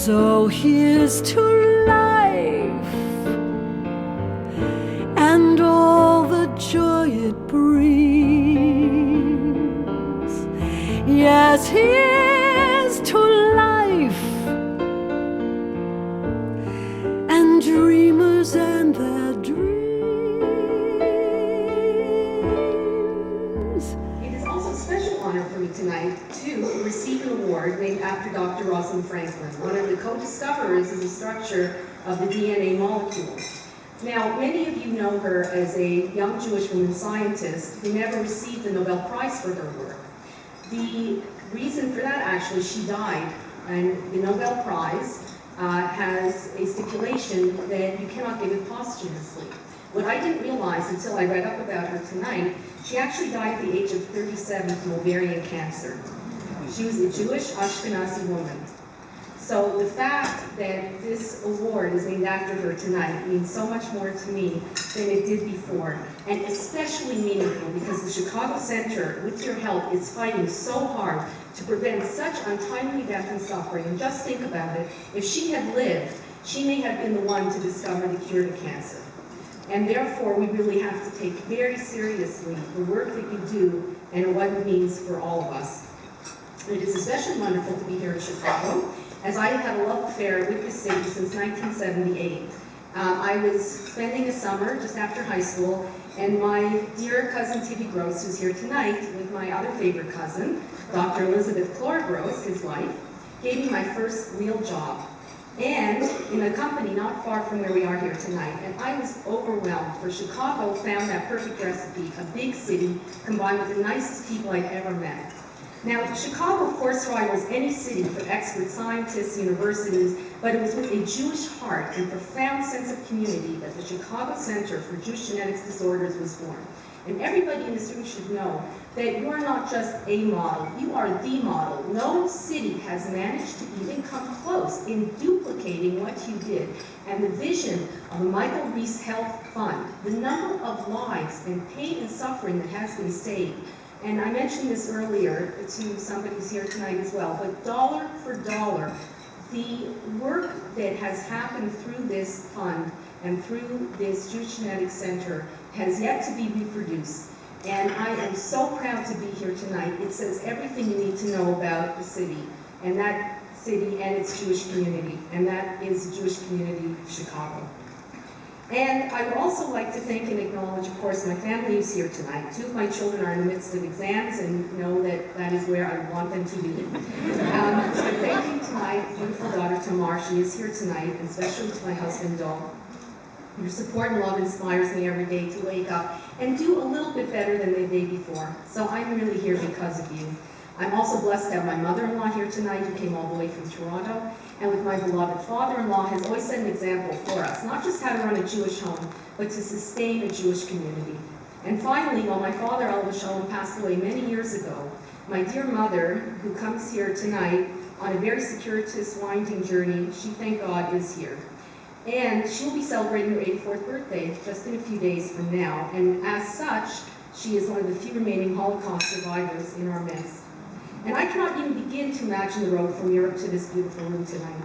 So here's to life and all the joy it brings. Yes, here's to life and dreamers and their dreams. It is also a special honor for me tonight to receive an award named after Dr. Rosalind Franklin, one of the co-discoverers of the structure of the DNA molecule. Now, many of you know her as a young Jewish woman scientist who never received the Nobel Prize for her work. The reason for that, actually, she died, and the Nobel Prize has a stipulation that you cannot give it posthumously. What I didn't realize until I read up about her tonight, she actually died at the age of 37 from ovarian cancer. She was a Jewish Ashkenazi woman. So the fact that this award is named after her tonight means so much more to me than it did before, and especially meaningful because the Chicago Center, with your help, is fighting so hard to prevent such untimely death and suffering. And just think about it, if she had lived, she may have been the one to discover the cure to cancer. And therefore, we really have to take very seriously the work that you do and what it means for all of us. It is especially wonderful to be here in Chicago, as I have had a love affair with the city since 1978. I was spending a summer just after high school, and my dear cousin Tibby Gross, who's here tonight, with my other favorite cousin, Dr. Elizabeth Clore Gross, his wife, gave me my first real job, and in a company not far from where we are here tonight. And I was overwhelmed, for Chicago found that perfect recipe, a big city combined with the nicest people I'd ever met. Now, Chicago, of course, rivals any city for expert scientists, universities, but it was with a Jewish heart and profound sense of community that the Chicago Center for Jewish Genetics Disorders was born. And everybody in this room should know that you're not just a model, you are the model. No city has managed to even come close in duplicating what you did. And the vision of the Michael Reese Health Fund, the number of lives and pain and suffering that has been saved. And I mentioned this earlier to somebody who's here tonight as well, but dollar for dollar, the work that has happened through this fund and through this Jewish Genetics Center has yet to be reproduced. And I am so proud to be here tonight. It says everything you need to know about the city, and that city and its Jewish community, and that is the Jewish community of Chicago. And I would also like to thank and acknowledge, of course, my family who's here tonight. Two of my children are in the midst of exams and know that that is where I want them to be. So thank you to my beautiful daughter, Tamar. She is here tonight, and especially to my husband, Dov. Your support and love inspires me every day to wake up and do a little bit better than the day before. So I'm really here because of you. I'm also blessed to have my mother-in-law here tonight, who came all the way from Toronto, and with my beloved father-in-law, has always set an example for us, not just how to run a Jewish home, but to sustain a Jewish community. And finally, while my father, Alav Shalom, passed away many years ago, my dear mother, who comes here tonight on a very circuitous, winding journey, she, thank God, is here. And she'll be celebrating her 84th birthday just in a few days from now, and as such, she is one of the few remaining Holocaust survivors in our midst. And I cannot even begin to imagine the road from Europe to this beautiful room tonight.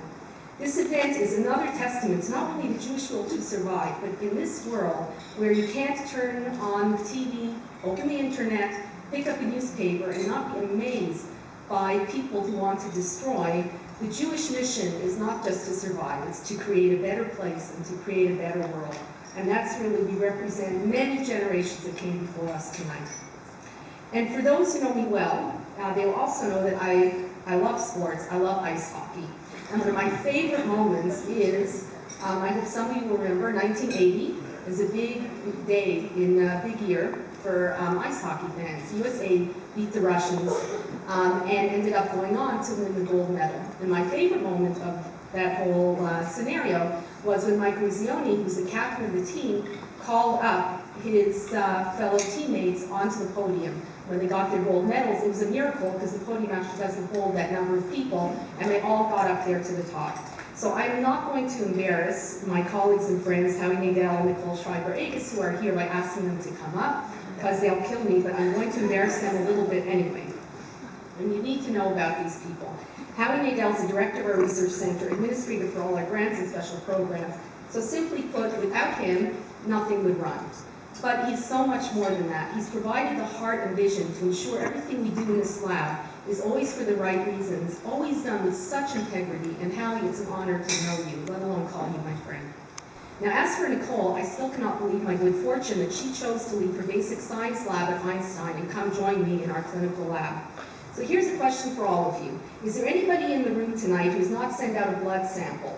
This event is another testament to not only the Jewish will to survive, but in this world where you can't turn on the TV, open the internet, pick up a newspaper, and not be amazed by people who want to destroy, the Jewish mission is not just to survive, it's to create a better place and to create a better world. And that's really, we represent many generations that came before us tonight. And for those who know me well, they will also know that I love sports. I love ice hockey. And one of my favorite moments is, I hope some of you will remember, 1980 is a big day, a big year for ice hockey fans. USA beat the Russians and ended up going on to win the gold medal. And my favorite moment of that whole scenario was when Mike Ruzioni, who's the captain of the team, called up his fellow teammates onto the podium. When they got their gold medals, it was a miracle because the podium actually doesn't hold that number of people, and they all got up there to the top. So I'm not going to embarrass my colleagues and friends, Howie Nadell and Nicole Schreiber-Agus, who are here, by asking them to come up, because they'll kill me, but I'm going to embarrass them a little bit anyway. And you need to know about these people. Howie Nadel's the director of our research center, administrator for all our grants and special programs. So simply put, without him, nothing would run. But he's so much more than that. He's provided the heart and vision to ensure everything we do in this lab is always for the right reasons, always done with such integrity. And Howie, it's an honor to know you, let alone call you my friend. Now, as for Nicole, I still cannot believe my good fortune that she chose to leave her basic science lab at Einstein and come join me in our clinical lab. So here's a question for all of you. Is there anybody in the room tonight who has not sent out a blood sample?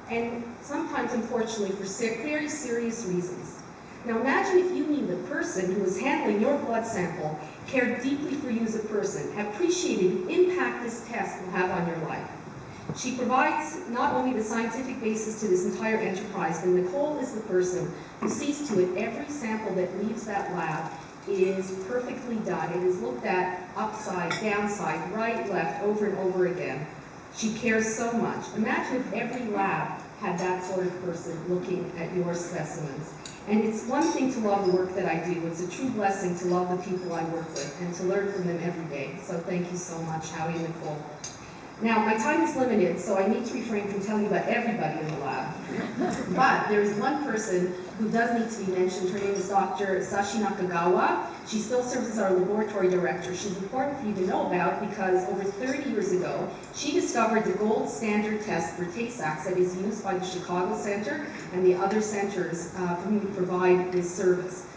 And sometimes, unfortunately, for very serious reasons. Now imagine if you knew the person who was handling your blood sample cared deeply for you as a person, appreciated the impact this test will have on your life. She provides not only the scientific basis to this entire enterprise, but Nicole is the person who sees to it every sample that leaves that lab is perfectly done. It is looked at upside, downside, right, left, over and over again. She cares so much. Imagine if every lab had that sort of person looking at your specimens. And it's one thing to love the work that I do. It's a true blessing to love the people I work with and to learn from them every day. So thank you so much, Howie and Nicole. Now, my time is limited, so I need to refrain from telling you about everybody in the lab. But there is one person who does need to be mentioned. Her name is Dr. Sashi Nakagawa. She still serves as our laboratory director. She's important for you to know about because over 30 years ago, she discovered the gold standard test for Tay-Sachs that is used by the Chicago Center and the other centers who provide this service.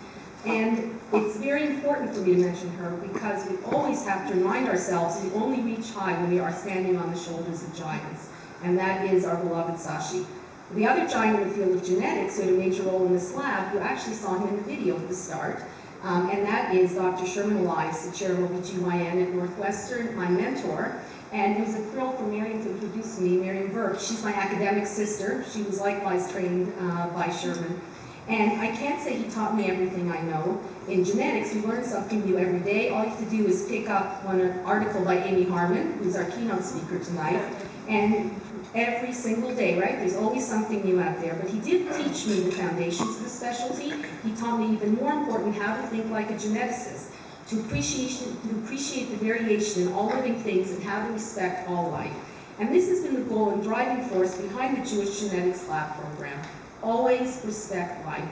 And it's very important for me to mention her because we always have to remind ourselves we only reach high when we are standing on the shoulders of giants. And that is our beloved Sashi. The other giant in the field of genetics who had a major role in this lab, you actually saw him in the video at the start, and that is Dr. Sherman Elias, the chair of OBGYN at Northwestern, my mentor. And it was a thrill for Miriam to introduce me, Miriam Burke. She's my academic sister. She was likewise trained by Sherman. And I can't say he taught me everything I know. In genetics, we learn something new every day. All you have to do is pick up an article by Amy Harmon, who's our keynote speaker tonight, and every single day, right? There's always something new out there. But he did teach me the foundations of the specialty. He taught me even more important how to think like a geneticist, to appreciate the variation in all living things and how to respect all life. And this has been the goal and driving force behind the Jewish Genetics Lab program. Always respect life.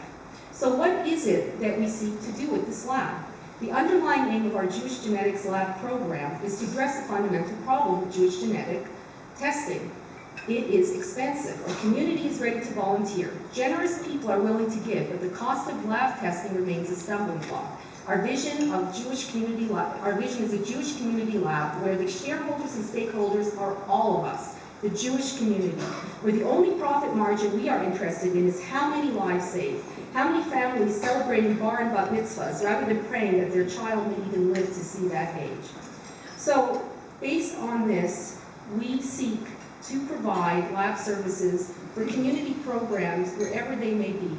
So what is it that we seek to do with this lab? The underlying aim of our Jewish Genetics Lab program is to address the fundamental problem of Jewish genetic testing. It is expensive. Our community is ready to volunteer. Generous people are willing to give, but the cost of lab testing remains a stumbling block. Our vision is a Jewish community lab where the shareholders and stakeholders are all of us. The Jewish community, where the only profit margin we are interested in is how many lives saved, how many families celebrating bar and bat mitzvahs rather than praying that their child may even live to see that age. So, based on this, we seek to provide lab services for community programs wherever they may be,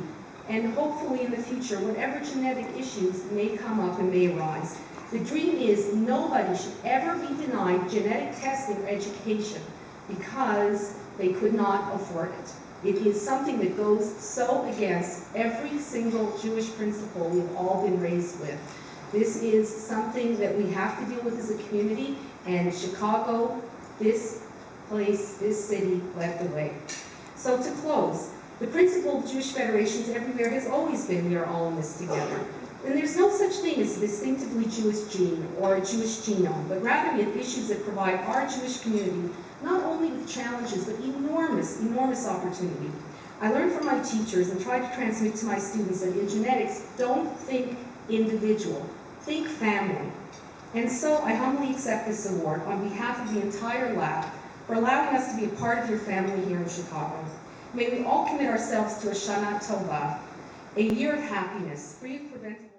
and hopefully in the future, whatever genetic issues may come up and may arise. The dream is nobody should ever be denied genetic testing or education because they could not afford it. It is something that goes so against every single Jewish principle we've all been raised with. This is something that we have to deal with as a community, and Chicago, this place, this city, led the way. So to close, the principle of Jewish federations everywhere has always been we are all in this together. And there's no such thing as a distinctively Jewish gene or a Jewish genome, but rather we have issues that provide our Jewish community not only with challenges, but enormous, enormous opportunity. I learned from my teachers and tried to transmit to my students that in genetics, don't think individual, think family. And so I humbly accept this award on behalf of the entire lab for allowing us to be a part of your family here in Chicago. May we all commit ourselves to a Shana Tova, a year of happiness, free of preventable